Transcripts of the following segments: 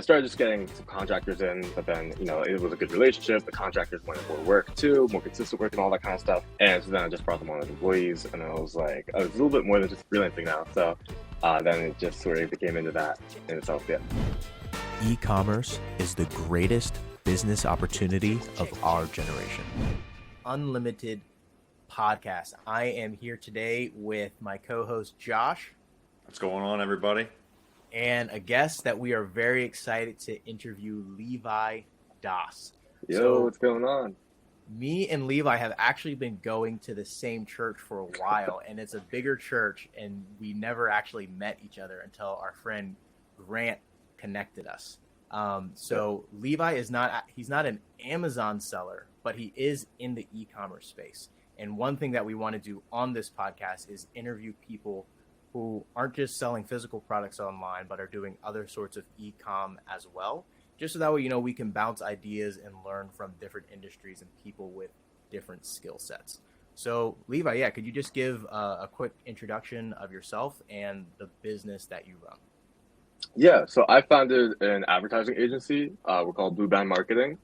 I started just getting some contractors in, but then, it was a good relationship. The contractors wanted more work too, more consistent work and all that kind of stuff. And so then I just brought them on as employees, and I was like, oh, it's a little bit more than just freelancing now. So then it just sort of became into that in itself, yeah. E-commerce is the greatest business opportunity of our generation. Unlimited podcast. I am here today with my co-host Josh. What's going on, everybody? And a guest that we are very excited to interview, Levi Das. Yo, what's going on? Me and Levi have actually been going to the same church for a while, and it's a bigger church, and we never actually met each other until our friend Grant connected us. So Levi is he's not an Amazon seller, but he is in the e-commerce space. And one thing that we want to do on this podcast is interview people who aren't just selling physical products online, but are doing other sorts of e-com as well. Just so that way, we can bounce ideas and learn from different industries and people with different skill sets. So Levi, could you just give a quick introduction of yourself and the business that you run? Yeah, so I founded an advertising agency. We're called Blue Band Marketing.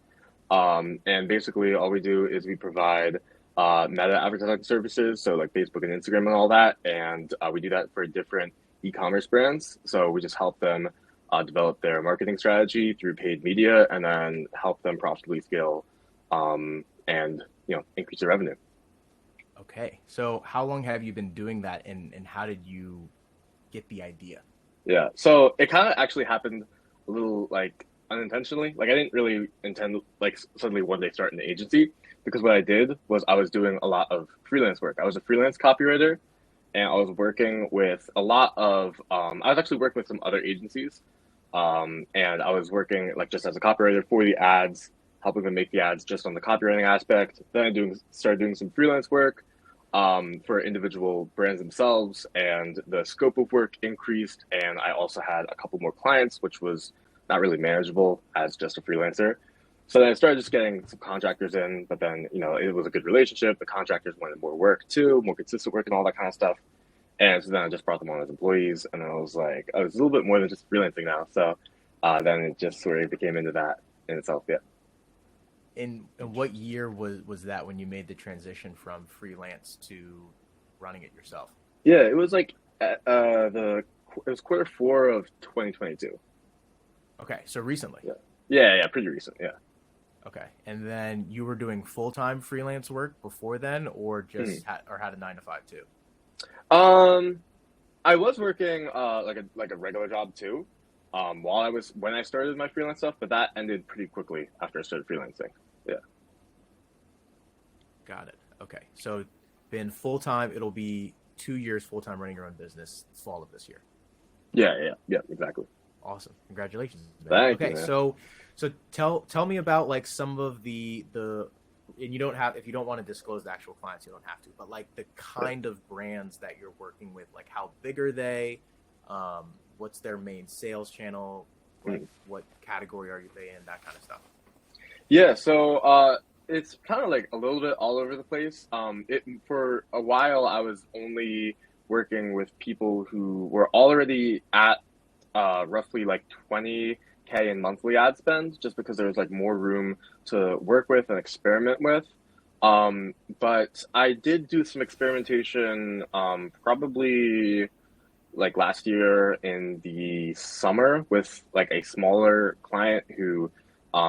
And basically all we do is we provide meta advertising services, so like Facebook and Instagram and all that. And we do that for different e-commerce brands. So we just help them develop their marketing strategy through paid media and then help them profitably scale and increase their revenue. Okay. So how long have you been doing that and how did you get the idea? Yeah, so it kind of actually happened a little like unintentionally. Like I didn't really intend like suddenly one day start an agency, because what I did was I was doing a lot of freelance work. I was a freelance copywriter, and I was working with a lot of I was actually working with some other agencies, and I was working like just as a copywriter for the ads, helping them make the ads just on the copywriting aspect. Then I started doing some freelance work for individual brands themselves, and the scope of work increased, and I also had a couple more clients, which was not really manageable as just a freelancer. So then I started just getting some contractors in, but then, it was a good relationship. The contractors wanted more work too, more consistent work and all that kind of stuff. And so then I just brought them on as employees, and I was like, oh, it's a little bit more than just freelancing now. So then it just sort of became into that in itself, yeah. And what year was that when you made the transition from freelance to running it yourself? Yeah, it was like it was Q4 of 2022. Okay, so recently. Yeah, pretty recent, yeah. Okay, and then you were doing full-time freelance work before then, or just had a 9-to-5 too? I was working like a regular job too, when I started my freelance stuff, but that ended pretty quickly after I started freelancing. Yeah. Got it. Okay, so been full-time. It'll be 2 years full-time running your own business, fall of this year. Yeah, exactly. Awesome. Congratulations, man. Thank you, okay, man. so tell me about like some of the and you don't have, if you don't want to disclose the actual clients, you don't have to, but like the kind of brands that you're working with, like how big are they? What's their main sales channel? Like what category are they in? That kind of stuff. Yeah, so it's kind of like a little bit all over the place. For a while I was only working with people who were already at roughly like 20K in monthly ad spend, just because there was like more room to work with and experiment with. But I did do some experimentation probably like last year in the summer with like a smaller client who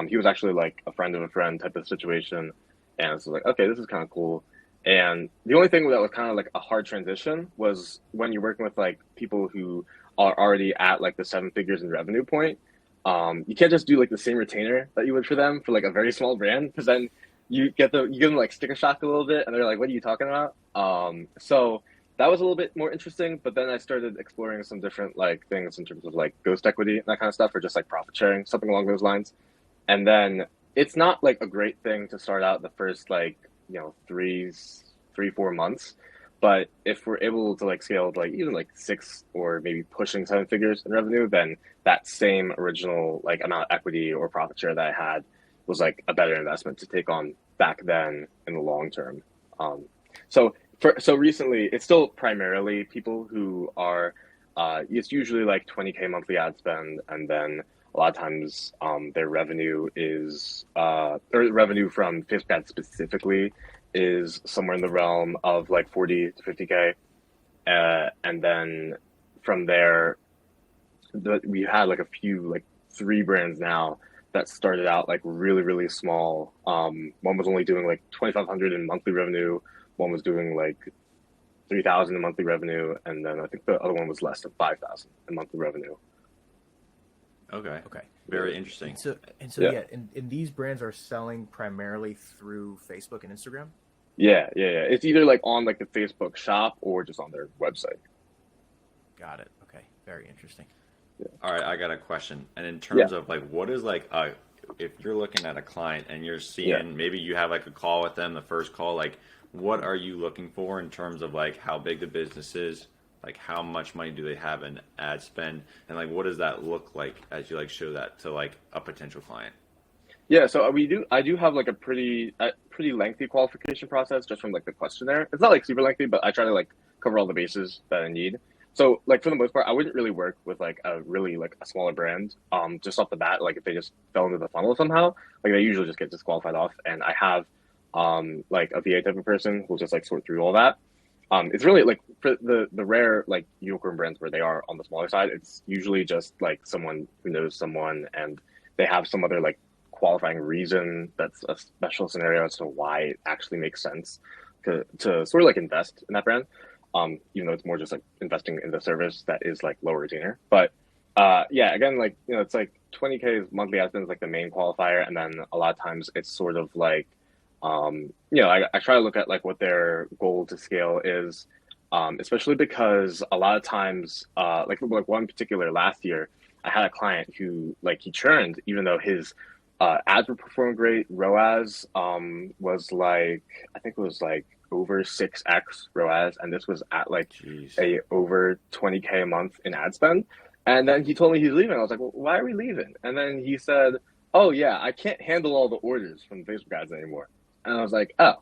he was actually like a friend of a friend type of situation. And I was like, okay, this is kind of cool. And the only thing that was kind of like a hard transition was when you're working with like people who are already at like the 7 figures in revenue point. You can't just do like the same retainer that you would for them for like a very small brand, because then you give them like sticker shock a little bit and they're like, what are you talking about? So that was a little bit more interesting, but then I started exploring some different like things in terms of like ghost equity and that kind of stuff, or just like profit sharing, something along those lines. And then it's not like a great thing to start out the first like, 3-4 months. But if we're able to like scale to like even like 6 or maybe pushing 7 figures in revenue, then that same original like amount of equity or profit share that I had was like a better investment to take on back then in the long term. So recently, it's still primarily people who are, it's usually like 20K monthly ad spend, and then a lot of times their revenue is, or revenue from Facebook ads specifically is somewhere in the realm of like 40 to 50K. And then from there, we had like a few, like 3 brands now that started out like really, really small. One was only doing like 2,500 in monthly revenue. One was doing like 3,000 in monthly revenue. And then I think the other one was less than 5,000 in monthly revenue. Okay. Okay. Very interesting. And these brands are selling primarily through Facebook and Instagram? Yeah. It's either like on like the Facebook shop or just on their website. Got it. Okay. Very interesting. Yeah. All right, I got a question. And in terms of like, what is like, if you're looking at a client and you're seeing, maybe you have like a call with them, the first call, like, what are you looking for in terms of like how big the business is? Like how much money do they have in ad spend? And like, what does that look like as you like show that to like a potential client? Yeah, so I do have like a pretty lengthy qualification process just from like the questionnaire. It's not like super lengthy, but I try to like cover all the bases that I need. So like for the most part, I wouldn't really work with like a smaller brand. Just off the bat, like if they just fell into the funnel somehow, like they usually just get disqualified off. And I have like a VA type of person who'll just like sort through all that. It's really like for the rare like unicorn brands where they are on the smaller side, it's usually just like someone who knows someone and they have some other like qualifying reason that's a special scenario as to why it actually makes sense to sort of like invest in that brand. Even though it's more just like investing in the service that is like lower retainer. But yeah, again, like, you know, it's like 20K monthly ad spend is like the main qualifier. And then a lot of times it's sort of like, you know, I try to look at like what their goal to scale is, especially because a lot of times, like one particular last year, I had a client who like he churned even though his ads were performing great. ROAS was like, I think it was like over 6x ROAS, and this was at like a over 20K a month in ad spend. And then he told me he's leaving. I was like, well, why are we leaving? And then he said, oh yeah, I can't handle all the orders from Facebook ads anymore. And I was like, oh,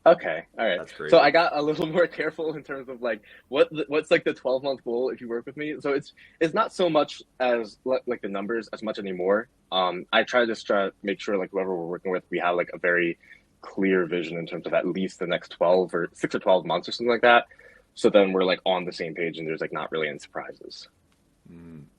okay, all right. That's crazy. So I got a little more careful in terms of like what's like the 12-month goal if you work with me. So it's not so much as like the numbers as much anymore. I try to make sure like whoever we're working with, we have like a very clear vision in terms of at least the next 12 or 6 or 12 months or something like that. So then we're like on the same page and there's like not really any surprises.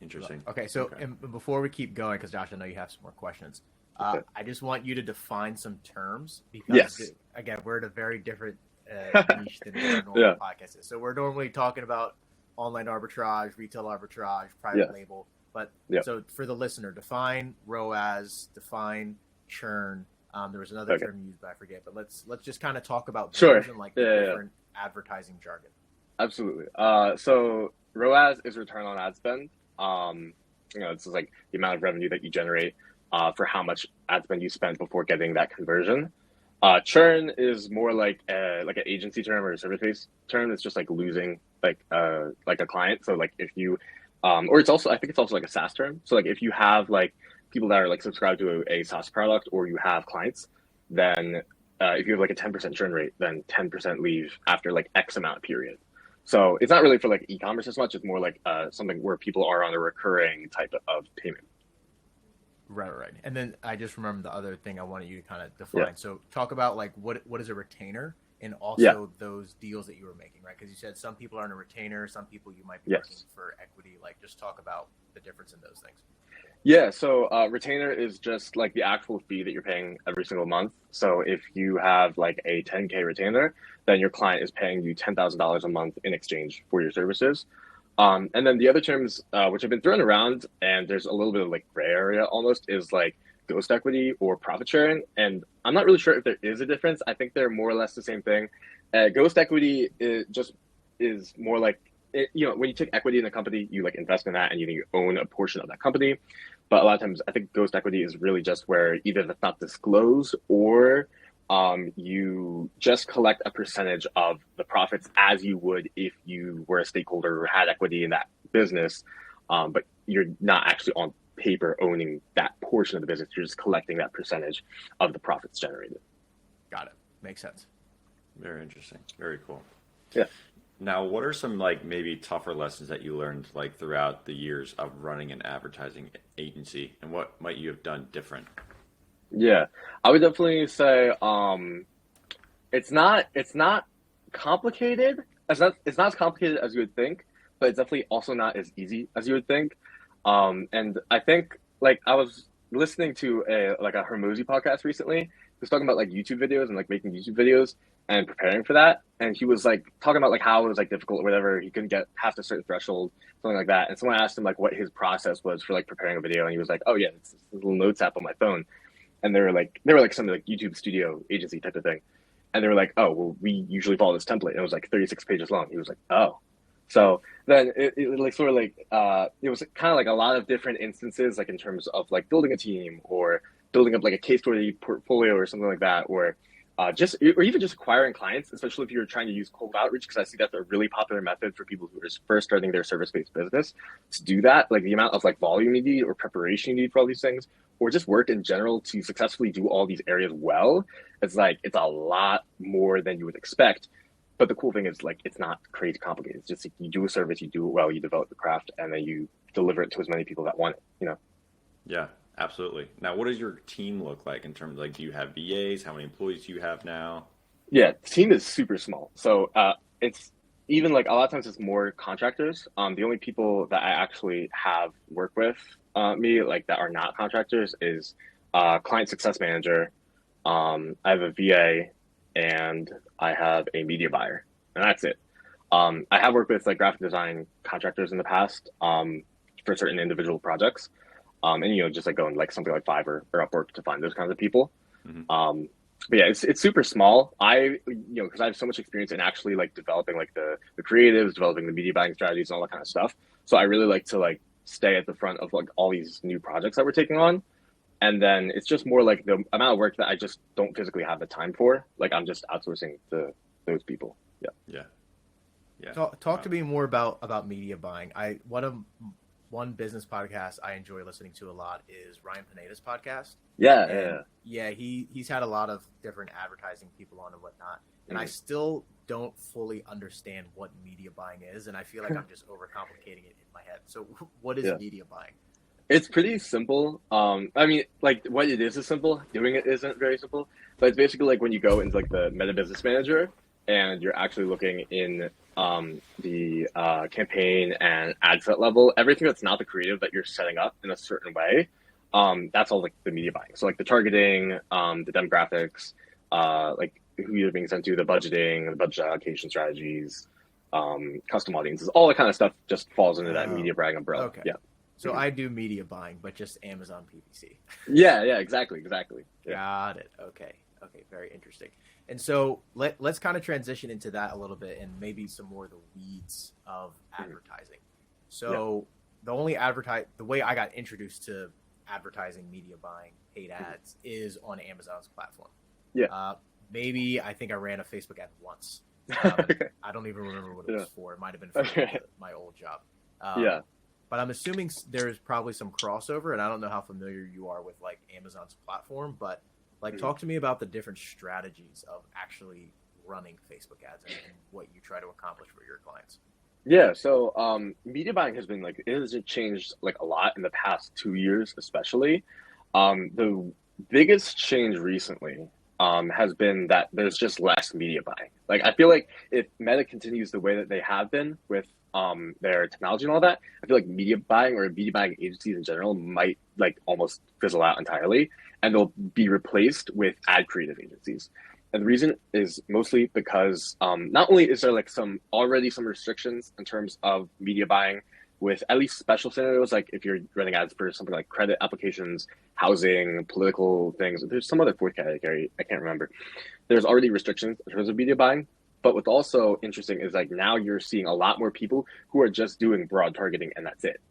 Interesting. Okay, so And before we keep going, because Josh, I know you have some more questions. I just want you to define some terms because, again, we're at a very different niche than what our normal podcast is. So we're normally talking about online arbitrage, retail arbitrage, private label. But so for the listener, define ROAS, define churn. There was another term used, but I forget. But let's just kind of talk about those and like different advertising jargon. Absolutely. So ROAS is return on ad spend. You know, it's just like the amount of revenue that you generate for how much ad spend you spend before getting that conversion. Churn is more like an agency term or a service-based term. It's just like losing like a client. So like if you or I think it's also like a SaaS term. So like if you have like people that are like subscribed to a SaaS product or you have clients, then if you have like a 10% churn rate, then 10% leave after like X amount period. So it's not really for like e-commerce as much. It's more like something where people are on a recurring type of payment. Right. And then I just remember the other thing I wanted you to kind of define. Yeah. So talk about like what is a retainer and also those deals that you were making, right? Because you said some people are on a retainer, some people you might be looking for equity. Like just talk about the difference in those things. Yeah, so retainer is just like the actual fee that you're paying every single month. So if you have like a 10K retainer, then your client is paying you $10,000 a month in exchange for your services. And then the other terms, which have been thrown around, and there's a little bit of like gray area almost, is like ghost equity or profit sharing. And I'm not really sure if there is a difference. I think they're more or less the same thing. Ghost equity is more like, you know, when you take equity in a company, you like invest in that and you own a portion of that company. But a lot of times, I think ghost equity is really just where either that's not disclosed or you just collect a percentage of the profits as you would if you were a stakeholder or had equity in that business, but you're not actually on paper owning that portion of the business. You're just collecting that percentage of the profits generated. Got it. Makes sense. Very interesting. Very cool. Yeah. Now, what are some like maybe tougher lessons that you learned like throughout the years of running an advertising agency, and what might you have done different? Yeah, I would definitely say it's not complicated. It's not as complicated as you would think, but it's definitely also not as easy as you would think. And I think like I was listening to a Hermosi podcast recently. He was talking about like YouTube videos and like making YouTube videos and preparing for that. And he was like talking about like how it was like difficult or whatever. He couldn't get past a certain threshold, something like that. And someone asked him like what his process was for like preparing a video, and he was like, "Oh yeah, it's this little notes app on my phone." And they were like some like YouTube studio agency type of thing. And they were like, "Oh, well, we usually follow this template." And it was like 36 pages long. He was like, "Oh." So then it like sort of like it was kind of like a lot of different instances, like in terms of like building a team or building up like a case study portfolio or something like that, or just or even just acquiring clients, especially if you're trying to use cold outreach, because I see that's a really popular method for people who are first starting their service-based business. To do that, like the amount of like volume you need or preparation you need for all these things, or just work in general to successfully do all these areas well, it's a lot more than you would expect. But the cool thing is like it's not crazy complicated. It's just like, you do a service, you do it well, you develop the craft, and then you deliver it to as many people that want it. Yeah, absolutely. Now, what does your team look like in terms of like, do you have VAs? How many employees do you have now? Yeah, the team is super small. So it's even like a lot of times it's more contractors. The only people that I actually have work with me like that are not contractors is client success manager. I have a VA and I have a media buyer, and that's it. I have worked with like graphic design contractors in the past for certain individual projects, and just like going like something like Fiverr or Upwork to find those kinds of people. Hmm. But yeah, it's super small. Because I have so much experience in actually like developing like the creatives, developing the media buying strategies and all that kind of stuff. So I really like to like stay at the front of like all these new projects that we're taking on. And then it's just more like the amount of work that I just don't physically have the time for. Like I'm just outsourcing to those people. Yeah. Yeah, yeah. Talk to me more about media buying. One business podcast I enjoy listening to a lot is Ryan Pineda's podcast. Yeah. And Yeah. yeah, he's had a lot of different advertising people on and whatnot. And I Mhm. still don't fully understand what media buying is, and I feel like I'm just overcomplicating it in my head. So what is Yeah. media buying? It's pretty simple. I mean, like what it is simple. Doing it isn't very simple. But it's basically like when you go into like the Meta Business Manager and you're actually looking in the campaign and ad set level, everything that's not the creative that you're setting up in a certain way. That's all like the media buying. So like the targeting, the demographics, like who you're being sent to, the budgeting, the budget allocation strategies, custom audiences, all that kind of stuff just falls into that Oh, media buying umbrella. okay. Yeah. So I do media buying, but just Amazon PPC. Yeah, yeah, exactly. Yeah. Got it. Okay. Okay. Very interesting. And so let's kind of transition into that a little bit and maybe some more of the weeds of advertising. So the way I got introduced to advertising, media buying, paid ads is on Amazon's platform. Yeah. Maybe I think I ran a Facebook ad once. I don't even remember what it was for. It might have been for Okay. my old job. Yeah. But I'm assuming there's probably some crossover, and I don't know how familiar you are with like Amazon's platform, but like talk to me about the different strategies of actually running Facebook ads and what you try to accomplish for your clients. Yeah, so media buying has been like it has changed like a lot in the past 2 years, especially. The biggest change recently has been that there's just less media buying. Like I feel like if Meta continues the way that they have been with their technology and all that, I feel like media buying or media buying agencies in general might like almost fizzle out entirely, and they'll be replaced with ad creative agencies. And the reason is mostly because not only is there like some restrictions in terms of media buying with at least special scenarios, like if you're running ads for something like credit applications, housing, political things. There's some other fourth category, I can't remember. There's already restrictions in terms of media buying. But what's also interesting is like now you're seeing a lot more people who are just doing broad targeting and that's it.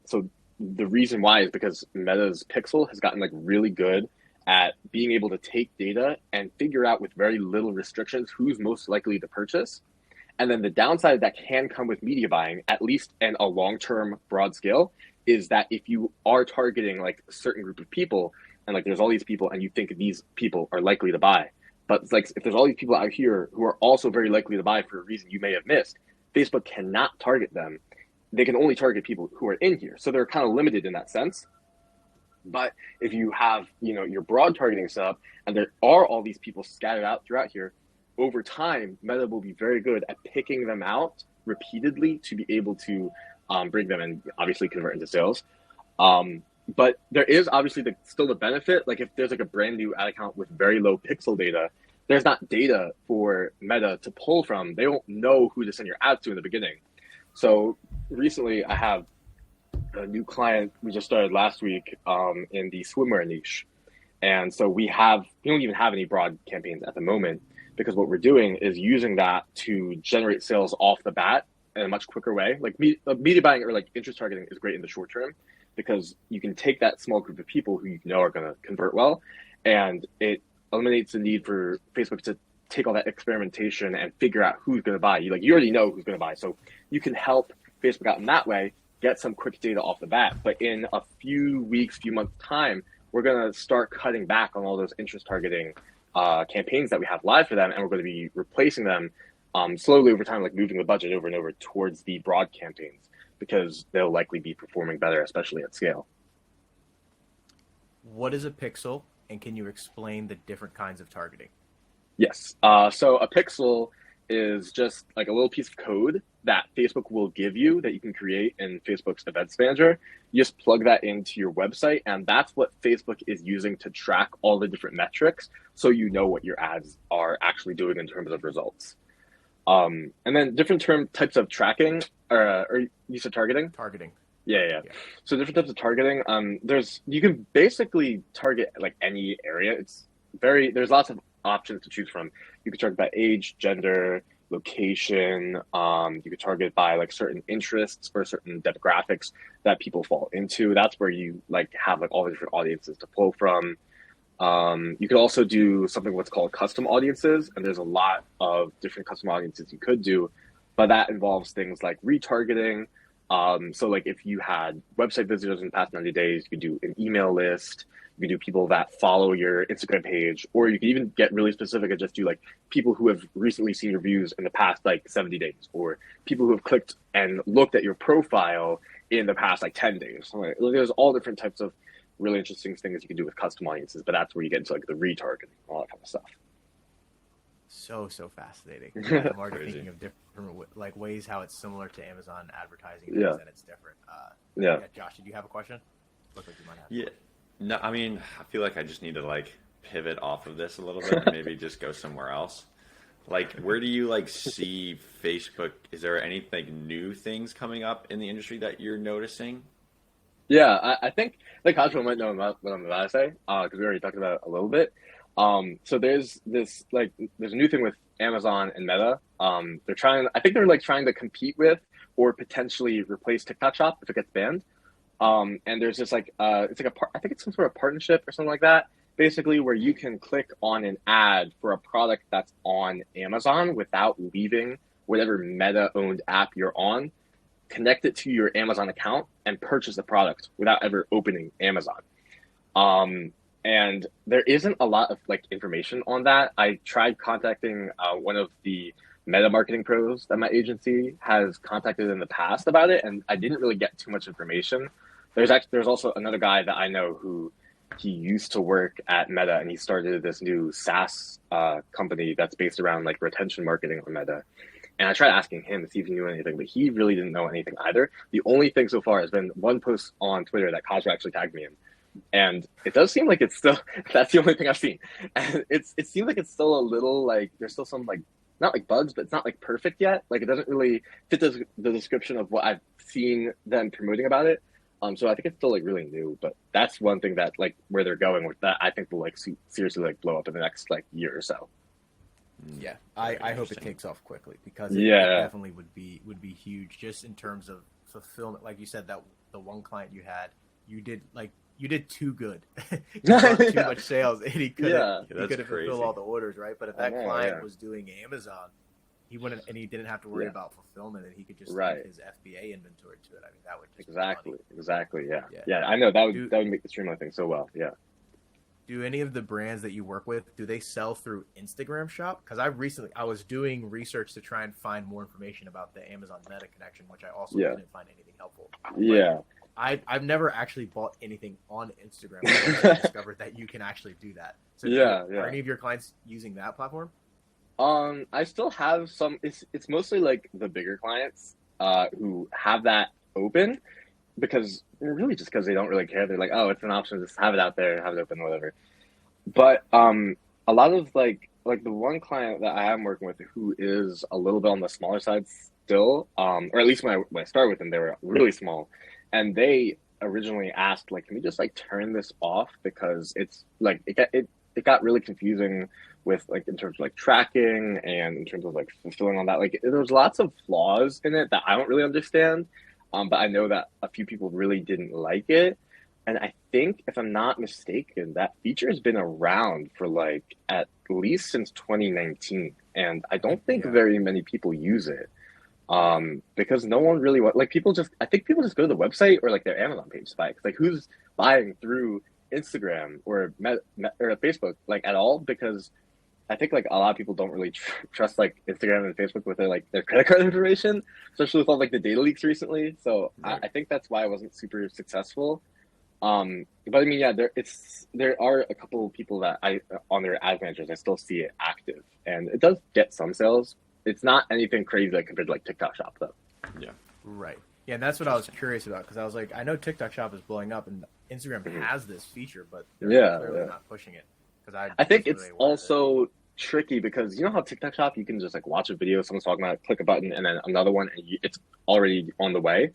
So the reason why is because Meta's Pixel has gotten like really good at being able to take data and figure out with very little restrictions who's most likely to purchase. And then the downside that can come with media buying, at least in a long-term broad scale, is that if you are targeting like a certain group of people and like there's all these people and you think these people are likely to buy, But it's like if there's all these people out here who are also very likely to buy for a reason you may have missed, Facebook cannot target them. They can only target people who are in here. So they're kind of limited in that sense. But if you have, your broad targeting set up and there are all these people scattered out throughout here, over time, Meta will be very good at picking them out repeatedly to be able to bring them and obviously convert into sales. But there is obviously still the benefit, like if there's like a brand new ad account with very low pixel data, there's not data for Meta to pull from. They don't know who to send your ads to in the beginning. So recently I have a new client we just started last week in the swimwear niche. And so we don't even have any broad campaigns at the moment, because what we're doing is using that to generate sales off the bat in a much quicker way. Like media buying or like interest targeting is great in the short term, because you can take that small group of people who you know are going to convert well, and it eliminates the need for Facebook to take all that experimentation and figure out who's going to buy. You already know who's going to buy, so you can help Facebook out in that way, get some quick data off the bat. But in a few weeks, few months time, we're going to start cutting back on all those interest targeting campaigns that we have live for them, and we're going to be replacing them slowly over time, like moving the budget over and over towards the broad campaigns, because they'll likely be performing better, especially at scale. What is a pixel, and can you explain the different kinds of targeting? Yes. So a pixel is just like a little piece of code that Facebook will give you that you can create in Facebook's Events Manager. You just plug that into your website, and that's what Facebook is using to track all the different metrics, so you know what your ads are actually doing in terms of results. And then different types of tracking, or you said targeting? Targeting. Yeah. So different types of targeting. You can basically target like any area. There's lots of options to choose from. You can target by age, gender, location. You could target by like certain interests or certain demographics that people fall into. That's where you like have like all the different audiences to pull from. You could also do something what's called custom audiences, and there's a lot of different custom audiences you could do, but that involves things like retargeting. So like if you had website visitors in the past 90 days, you could do an email list. You could do people that follow your Instagram page, or you could even get really specific and just do like people who have recently seen your views in the past like 70 days, or people who have clicked and looked at your profile in the past like 10 days. So there's all different types of really interesting things you can do with custom audiences, but that's where you get into like the retargeting, all that kind of stuff. So fascinating. I'm already thinking of different like ways how it's similar to Amazon advertising, and it's different. Yeah. Josh, did you have a question? Looks like you might have. Yeah. No, I mean, I feel like I just need to like pivot off of this a little bit and maybe just go somewhere else. Like, where do you like see Facebook? Is there anything new things coming up in the industry that you're noticing? Yeah, I think like Cajua might know what I'm about to say, because we already talked about it a little bit. So there's a new thing with Amazon and Meta. I think they're like trying to compete with or potentially replace TikTok Shop if it gets banned. And there's just like I think it's some sort of partnership or something like that, basically, where you can click on an ad for a product that's on Amazon without leaving whatever Meta-owned app you're on, connect it to your Amazon account, and purchase the product without ever opening Amazon. And there isn't a lot of like information on that. I tried contacting one of the Meta marketing pros that my agency has contacted in the past about it, and I didn't really get too much information. There's also another guy that I know who he used to work at Meta, and he started this new SaaS company that's based around like retention marketing on Meta. And I tried asking him to see if he knew anything, but he really didn't know anything either. The only thing so far has been one post on Twitter that Cajua actually tagged me in. And it does seem like it's still, that's the only thing I've seen. And it seems like it's still a little like, there's still some like, not like bugs, but it's not like perfect yet. Like it doesn't really fit the description of what I've seen them promoting about it. So I think it's still like really new, but that's one thing that like where they're going with that, I think will like seriously like blow up in the next like year or so. Yeah, I hope it takes off quickly, because it definitely would be huge just in terms of fulfillment. Like you said, that the one client you had, you did too good. You got too much sales, and he couldn't fulfill all the orders, right? But if that client was doing Amazon, he wouldn't, and he didn't have to worry about fulfillment, and he could just link his FBA inventory to it. I mean, that would just exactly. Yeah. I know that would make the streamline thing so well. Yeah. Do any of the brands that you work with, do they sell through Instagram Shop? Because I was doing research to try and find more information about the Amazon Meta connection, which I also didn't find anything helpful. Yeah. But I've never actually bought anything on Instagram. I discovered that you can actually do that. So are any of your clients using that platform? I still have some. It's mostly like the bigger clients who have that open, because really just because they don't really care. They're like, oh, it's an option, just have it out there, have it open, whatever. But a lot of like the one client that I am working with who is a little bit on the smaller side still, or at least when I started with them, they were really small, and they originally asked like, can we just like turn this off, because it's like it got really confusing with like in terms of like tracking and in terms of like fulfilling on that. Like there's lots of flaws in it that I don't really understand. But I know that a few people really didn't like it. And I think, if I'm not mistaken, that feature has been around for like at least since 2019. And I don't think very many people use it, because no one really I think people just go to the website or like their Amazon page to buy it. Like who's buying through Instagram or or Facebook like at all? Because I think like a lot of people don't really trust like Instagram and Facebook with their credit card information, especially with all like the data leaks recently. So I think that's why it wasn't super successful. But I mean, yeah, there are a couple of people that on their ad managers, I still see it active, and it does get some sales. It's not anything crazy like compared to like TikTok Shop though. Yeah. Right. Yeah, and that's what I was curious about, because I was like, I know TikTok Shop is blowing up and Instagram has this feature, but they're clearly not pushing it. I think it's really also tricky because you know how TikTok Shop, you can just like watch a video someone's talking about, click a button, and then another one, and it's already on the way.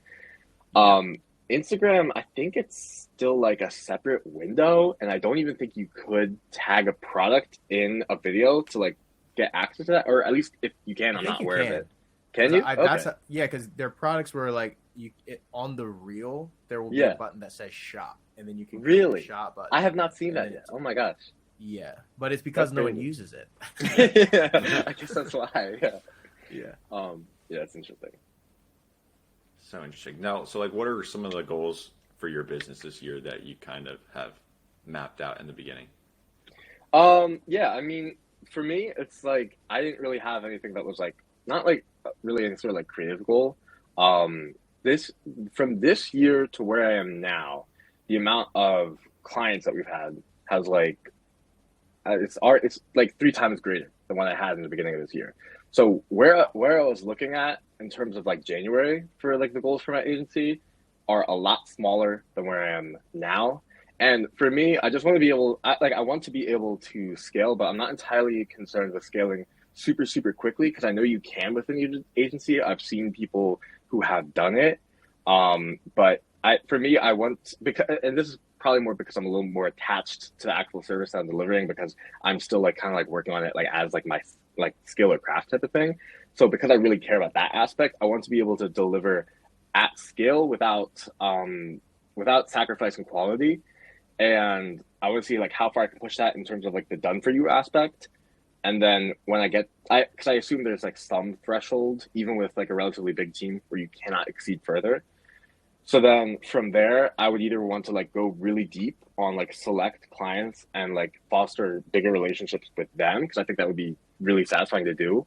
Instagram, I think it's still like a separate window, and I don't even think you could tag a product in a video to like get access to that, or at least if you can, I'm not aware of it. Can you? Yeah, because their products were like on the reel, there will be a button that says shop, and then you can click the shop button. I have not seen that yet. Oh my gosh. Yeah, but it's because no one uses it. Yeah, I guess that's why. Yeah. Yeah, it's interesting. So interesting. Now, so like, what are some of the goals for your business this year that you kind of have mapped out in the beginning? Yeah, I mean, for me, it's like I didn't really have anything that was like not like really any sort of like creative goal. From this year to where I am now, the amount of clients that we've had has like it's like 3 times greater than what I had in the beginning of this year. So where I was looking at in terms of like January for like the goals for my agency are a lot smaller than where I am now. And for me, I just want to be I want to be able to scale, but I'm not entirely concerned with scaling super, super quickly, because I know you can with an agency. I've seen people who have done it. But I want, because, and this is probably more because I'm a little more attached to the actual service that I'm delivering, because I'm still like kind of like working on it like as like my like skill or craft type of thing. So because I really care about that aspect, I want to be able to deliver at scale without sacrificing quality. And I want to see like how far I can push that in terms of like the done for you aspect. And then when because I assume there's like some threshold, even with like a relatively big team, where you cannot exceed further. So then from there, I would either want to like go really deep on like select clients and like foster bigger relationships with them, because I think that would be really satisfying to do.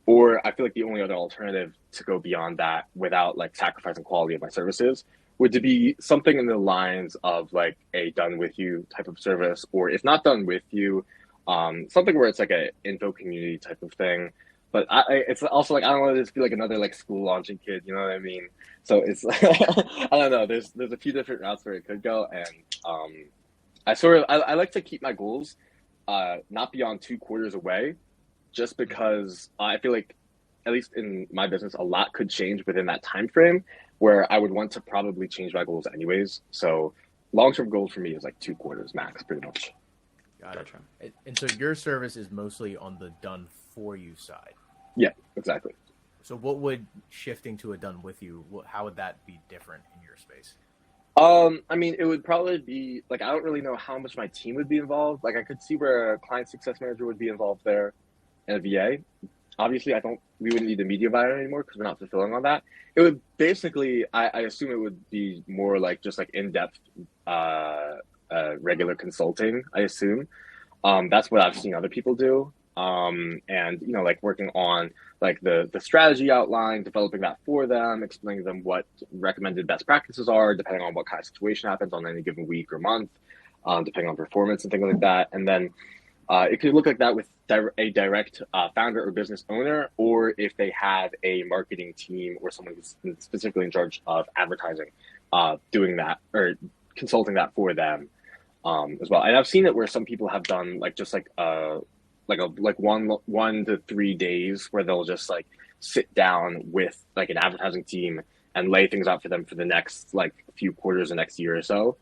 Or I feel like the only other alternative to go beyond that without like sacrificing quality of my services would to be something in the lines of like a done with you type of service, or if not done with you, something where it's like a info community type of thing. But it's also like I don't want to just be like another like school launching kid, you know what I mean? So it's I don't know. There's a few different routes where it could go, and I like to keep my goals not beyond 2 quarters away, just because I feel like at least in my business, a lot could change within that time frame, where I would want to probably change my goals anyways. So long-term goals for me is like 2 quarters max, pretty much. Gotcha. And so your service is mostly on the done for you side. Yeah, exactly. So what would shifting to a done with you, how would that be different in your space? I mean, it would probably be like, I don't really know how much my team would be involved. Like I could see where a client success manager would be involved there, and a VA. Obviously, we wouldn't need a media buyer anymore because we're not fulfilling on that. It would basically, I assume it would be more like just like in-depth regular consulting, I assume. That's what I've seen other people do. And like working on like the strategy outline, developing that for them, explaining to them what recommended best practices are, depending on what kind of situation happens on any given week or month, depending on performance and things like that. And then it could look like that with a direct founder or business owner, or if they have a marketing team or someone who's specifically in charge of advertising, doing that or consulting that for them as well. And I've seen it where some people have done like just like 1 to 3 days where they'll just like sit down with like an advertising team and lay things out for them for the next like few quarters, the next year or so.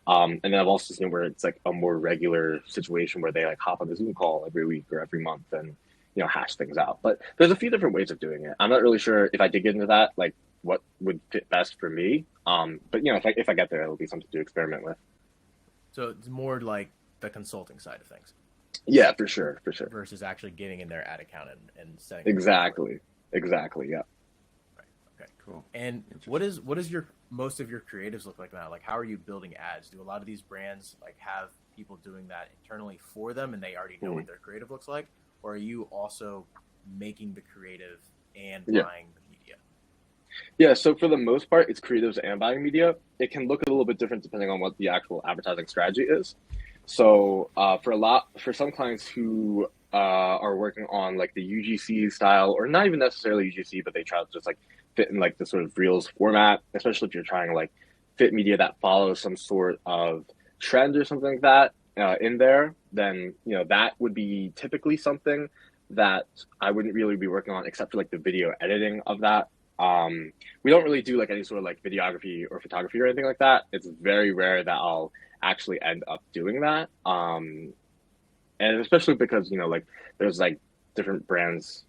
And then I've also seen where it's like a more regular situation where they like hop on a Zoom call every week or every month and, hash things out. But there's a few different ways of doing it. I'm not really sure if I did get into that, like what would fit best for me. But if I get there, it'll be something to experiment with. So it's more like the consulting side of things. Yeah, for sure. Versus actually getting in their ad account and setting. Exactly. Yeah. Right. Okay. Cool. And what is your most of your creatives look like now? Like, how are you building ads? Do a lot of these brands like have people doing that internally for them, and they already know what their creative looks like, or are you also making the creative and buying the media? Yeah, so for the most part, it's creatives and buying media. It can look a little bit different depending on what the actual advertising strategy is. So for some clients who are working on like the UGC style, or not even necessarily UGC, but they try to just like fit in like the sort of Reels format, especially if you're trying to like fit media that follows some sort of trend or something like that in there, then that would be typically something that I wouldn't really be working on except for like the video editing of that. We don't really do like any sort of like videography or photography or anything like that. It's very rare that I'll actually end up doing that. And especially because, like there's like different brands,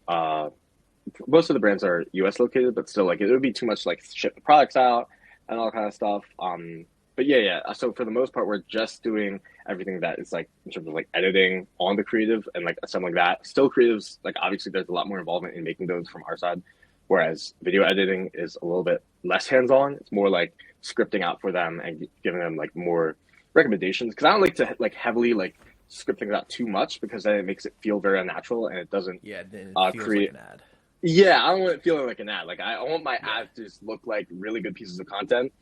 most of the brands are US located, but still like it would be too much to like ship the products out and all kind of stuff. But yeah. So for the most part, we're just doing everything that is like in terms of like editing on the creative and like something like that. Still creatives, like obviously there's a lot more involvement in making those from our side. Whereas video editing is a little bit less hands-on. It's more like scripting out for them and giving them like more recommendations. Because I don't like to like heavily like script things out too much because then it makes it feel very unnatural and it doesn't then it feels create like an ad. Yeah, I don't want it feeling like an ad. Like I want my ads to just look like really good pieces of content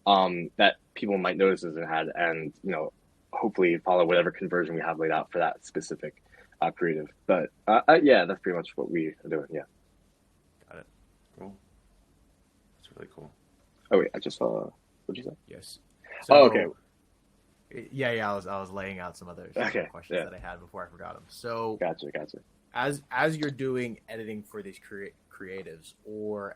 that people might notice as an ad, and hopefully follow whatever conversion we have laid out for that specific creative. But yeah, that's pretty much what we are doing. Yeah. Got it. Cool. That's really cool. Oh wait, I just saw. What'd you say? Yes. So, okay. Yeah. I was laying out some other questions that I had before I forgot them. So Gotcha. As you're doing editing for these creatives, or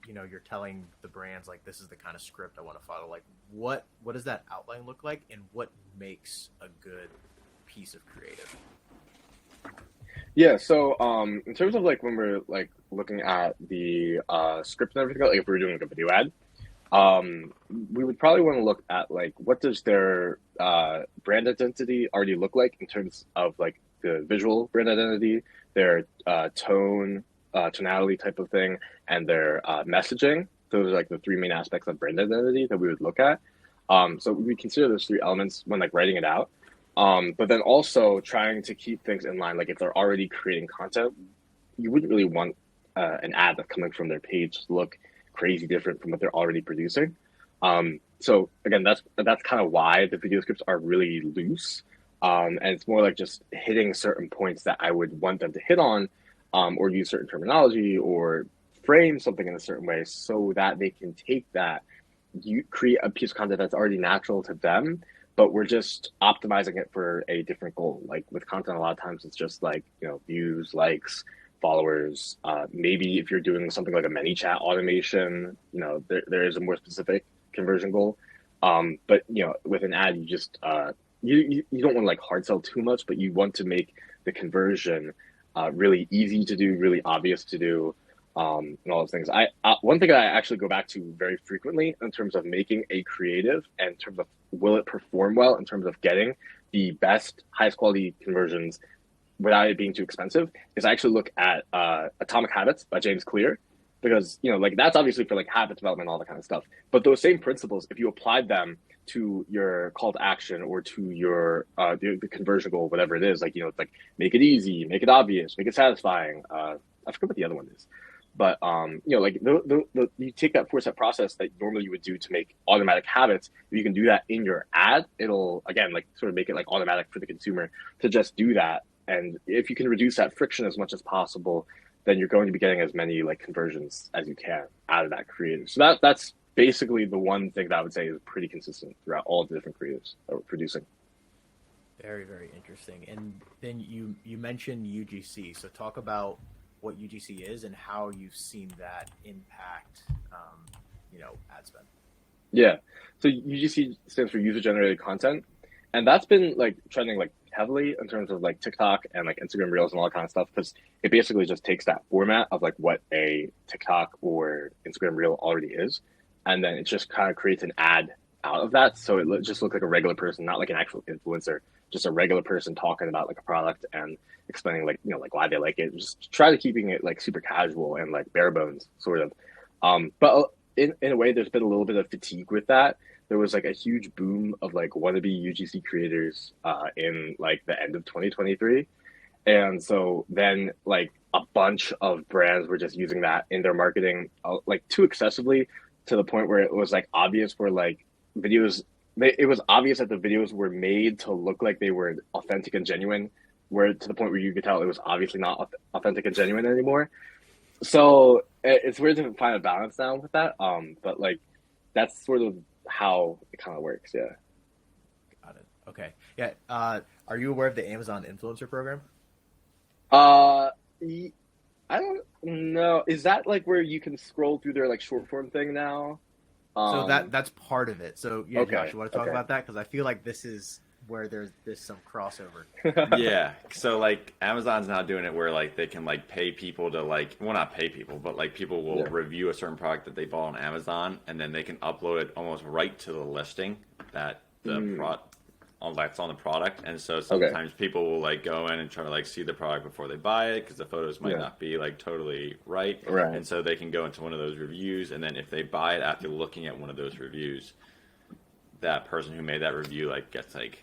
you're telling the brands like this is the kind of script I want to follow. Like what does that outline look like, and what makes a good piece of creative? Yeah, so in terms of like when we're like looking at the script and everything, like if we were doing like a video ad, we would probably want to look at like what does their brand identity already look like in terms of like the visual brand identity, their tonality type of thing, and their messaging. Those are like the three main aspects of brand identity that we would look at. So we consider those three elements when like writing it out. But then also trying to keep things in line. Like if they're already creating content, you wouldn't really want an ad that's coming from their page to look crazy different from what they're already producing. So again, that's kind of why the video scripts are really loose. And it's more like just hitting certain points that I would want them to hit on, or use certain terminology or frame something in a certain way so that they can take that, you create a piece of content that's already natural to them, but we're just optimizing it for a different goal. Like with content, a lot of times it's just like, views, likes, followers. Maybe if you're doing something like a ManyChat automation, there is a more specific conversion goal. But with an ad, you just you don't want to like hard sell too much, but you want to make the conversion really easy to do, really obvious to do, and all those things. One thing I actually go back to very frequently in terms of making a creative, and in terms of will it perform well in terms of getting the best, highest quality conversions without it being too expensive, is I actually look at Atomic Habits by James Clear, because like that's obviously for like habit development and all that kind of stuff. But those same principles, if you applied them to your call to action or to your the conversion goal, whatever it is. Like, it's like make it easy, make it obvious, make it satisfying. I forget what the other one is, but like you take that 4-step process that normally you would do to make automatic habits. If you can do that in your ad, it'll again like sort of make it like automatic for the consumer to just do that. And if you can reduce that friction as much as possible, then you're going to be getting as many like conversions as you can out of that creative. So that's basically the one thing that I would say is pretty consistent throughout all the different creatives that we're producing. Very, very interesting. And then you mentioned UGC. So talk about what UGC is and how you've seen that impact, ad spend. Yeah. So UGC stands for user generated content. And that's been like trending like heavily in terms of like TikTok and like Instagram Reels and all that kind of stuff, because it basically just takes that format of like what a TikTok or Instagram Reel already is, and then it just kind of creates an ad out of that. So it just looks like a regular person, not like an actual influencer, just a regular person talking about like a product and explaining like, like why they like it. Just try to keeping it like super casual and like bare bones sort of. But in a way, there's been a little bit of fatigue with that. There was like a huge boom of like wannabe UGC creators in like the end of 2023. And so then like a bunch of brands were just using that in their marketing like too excessively, to the point where it was like obvious for like videos. It was obvious that the videos were made to look like they were authentic and genuine, where to the point where you could tell it was obviously not authentic and genuine anymore. So it's weird to find a balance now with that. But like that's sort of how it kind of works. Yeah. Got it. Okay. Yeah. Are you aware of the Amazon influencer program? I don't know. Is that like where you can scroll through their like short form thing now? So that's part of it. So yeah, Okay, Josh, you want to talk okay. about that? Because I feel like this is where there's some crossover. Yeah. So like Amazon's now doing it where like they can like pay people to like, well, not pay people, but like people will review a certain product that they bought on Amazon, and then they can upload it almost right to the listing that that's on the product. And so sometimes people will like go in and try to like see the product before they buy it, because the photos might not be like totally right. And so they can go into one of those reviews, and then if they buy it after looking at one of those reviews, that person who made that review like gets like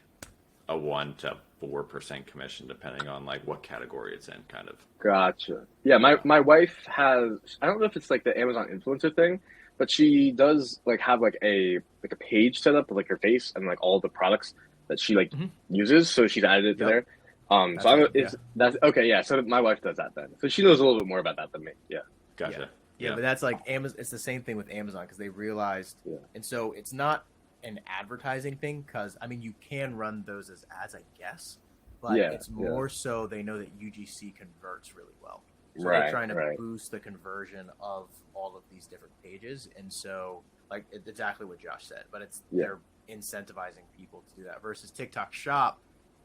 a 1 to 4% commission depending on like what category it's in, kind of. Gotcha. Yeah, my wife has, I don't know if it's like the Amazon influencer thing, but she does like have like a page set up with like her face and like all the products that she like uses. So she's added it to there. So I don't know, that's okay. Yeah. So my wife does that then. So she knows a little bit more about that than me. Yeah. Gotcha. Yeah, but that's like Amazon. It's the same thing with Amazon, because they realized, and so it's not an advertising thing, because I mean you can run those as ads, I guess, but it's more so they know that UGC converts really well. So they're trying to boost the conversion of all of these different pages, and so like exactly what Josh said, but it's they're incentivizing people to do that versus TikTok Shop,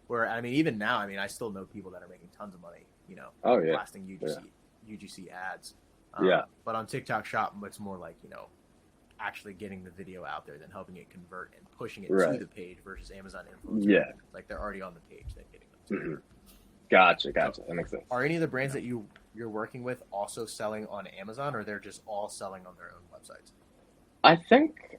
where I mean even now, I mean I still know people that are making tons of money, blasting UGC ads. But on TikTok Shop, it's more like actually getting the video out there than helping it convert and pushing it to the page, versus Amazon influencer. Like they're already on the page, then getting them to Gotcha. So, that makes sense. are any of the brands that you're working with also selling on Amazon, or they're just all selling on their own websites? I think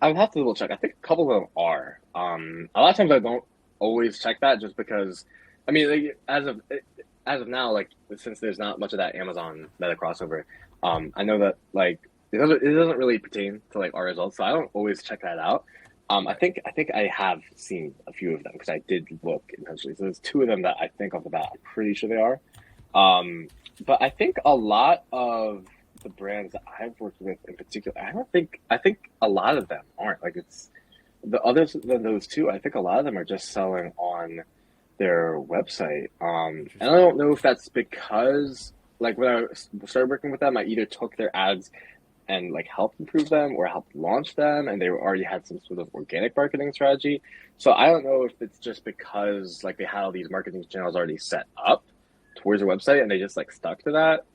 I would have to double check. I think a couple of them are. A lot of times I don't always check that, just because I mean like, as of now, like since there's not much of that Amazon meta crossover, I know that like it doesn't really pertain to like our results, so I don't always check that out. I think I have seen a few of them, because I did look intentionally. So there's 2 of them that I think off the bat, I'm pretty sure they are. But I think a lot of the brands that I've worked with in particular, I think a lot of them aren't. Like it's the others than those 2. I think a lot of them are just selling on their website. And I don't know if that's because like when I started working with them, I either took their ads and like helped improve them or helped launch them, and they already had some sort of organic marketing strategy. So I don't know if it's just because like they had all these marketing channels already set up towards their website and they just like stuck to that.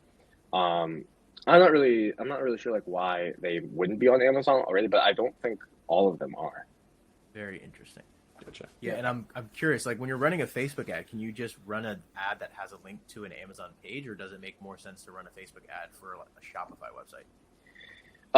I'm not really sure like why they wouldn't be on Amazon already, but I don't think all of them are. Very interesting. Gotcha. Yeah, and I'm curious, like when you're running a Facebook ad, can you just run an ad that has a link to an Amazon page, or does it make more sense to run a Facebook ad for a Shopify website?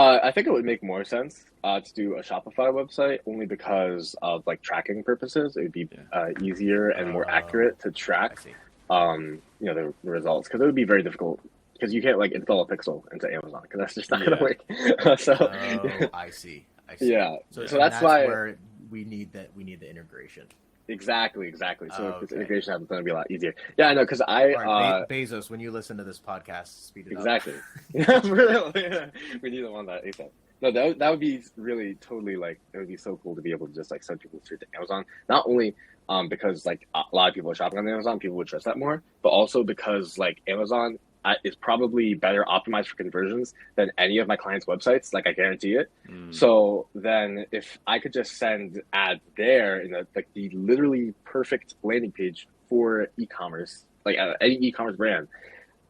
I think it would make more sense to do a Shopify website only because of like tracking purposes. It would be Yeah. easier and more accurate to I track, see. the results, because it would be very difficult because you can't like install a pixel into Amazon because that's just not going Yeah. to work. So Oh, I see. yeah, So, so and that's why where we need the integration. exactly. So if this Okay. integration happens, it's going to be a lot easier. Yeah, I know because All right, Bezos, when you listen to this podcast, speed it exactly. up. We need them on that ASAP. No, that would be really totally like it would be so cool to be able to just like send people straight to Amazon. Not only because like a lot of people are shopping on Amazon, people would trust that more, but also because like Amazon is probably better optimized for conversions than any of my clients' websites. Like I guarantee it. So then if I could just send ads there in like the literally perfect landing page for e-commerce, like any e-commerce brand,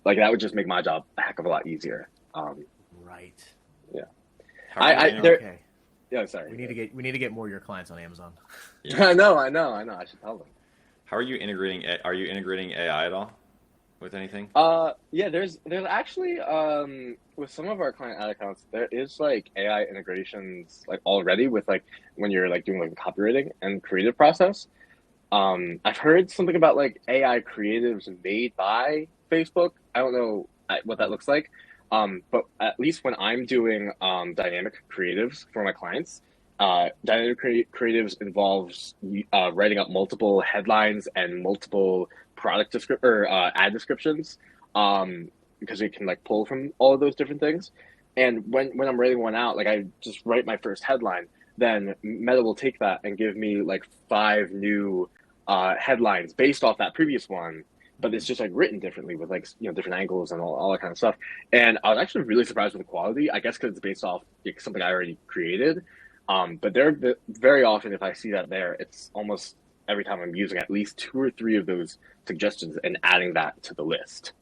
like that would just make my job a heck of a lot easier. Right. Yeah. How are you inter- Okay. Yeah, sorry. We need to get more of your clients on Amazon. I know. I should tell them. How are you integrating? Are you integrating AI at all with anything? Yeah. There's actually with some of our client ad accounts, there is like AI integrations like already with like when you're like doing like the copywriting and creative process. I've heard something about like AI creatives made by Facebook. I don't know what that looks like. But at least when I'm doing dynamic creatives for my clients, dynamic creatives involves writing up multiple headlines and multiple ad descriptions, because it can like pull from all of those different things. And when I'm writing one out, like I just write my first headline, then Meta will take that and give me like 5 new headlines based off that previous one, but it's just like written differently with like different angles and all that kind of stuff. And I was actually really surprised with the quality. I guess because it's based off like, something I already created. But very often if I see that there, it's almost every time I'm using at least 2 or 3 of those suggestions and adding that to the list.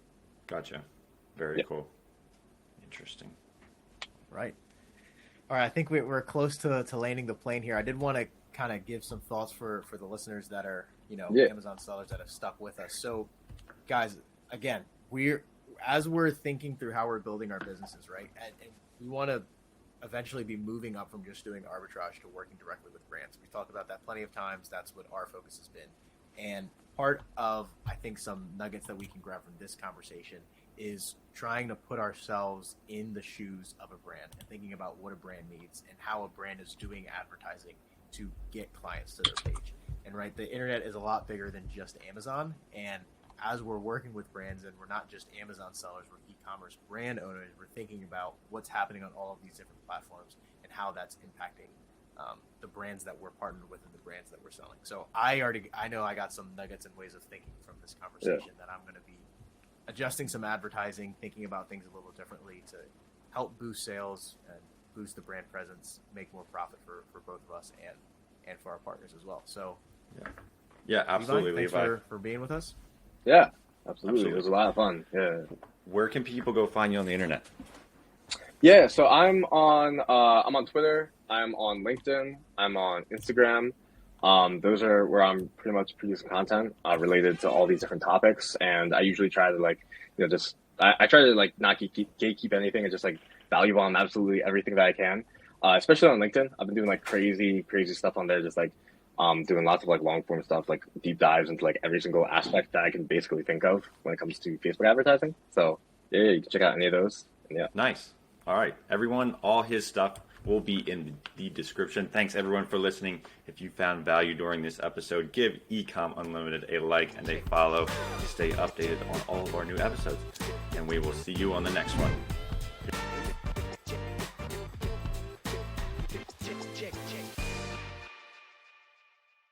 Gotcha. Very cool. Interesting. Right. All right. I think we're close to landing the plane here. I did want to kind of give some thoughts for the listeners that are Amazon sellers that have stuck with us. So guys, again, we're thinking through how we're building our businesses, right? And we want to eventually be moving up from just doing arbitrage to working directly with brands. We've talked about that plenty of times. That's what our focus has been. And part of, I think, some nuggets that we can grab from this conversation is trying to put ourselves in the shoes of a brand and thinking about what a brand needs and how a brand is doing advertising to get clients to their page. And right, the internet is a lot bigger than just Amazon. And as we're working with brands, and we're not just Amazon sellers, we're e-commerce brand owners, we're thinking about what's happening on all of these different platforms and how that's impacting the brands that we're partnered with and the brands that we're selling. So I know I got some nuggets and ways of thinking from this conversation that I'm going to be adjusting some advertising, thinking about things a little differently to help boost sales and boost the brand presence, make more profit for both of us and for our partners as well. So yeah, absolutely, Levi, Levi. thanks for being with us. Yeah, absolutely. It was a lot of fun. Yeah. Where can people go find you on the internet? Yeah, so I'm on Twitter, I'm on LinkedIn, I'm on Instagram. Those are where I'm pretty much producing content related to all these different topics, and I usually try to like I try to like not gatekeep anything and just like value bomb absolutely everything that I can. Especially on LinkedIn, I've been doing like crazy stuff on there, just like doing lots of like long form stuff, like deep dives into like every single aspect that I can basically think of when it comes to Facebook advertising. So yeah, you can check out any of those. Yeah. Nice. All right, everyone, all his stuff will be in the description. Thanks everyone for listening. If you found value during this episode, give Ecom Unlimited a like and a follow to stay updated on all of our new episodes. And we will see you on the next one.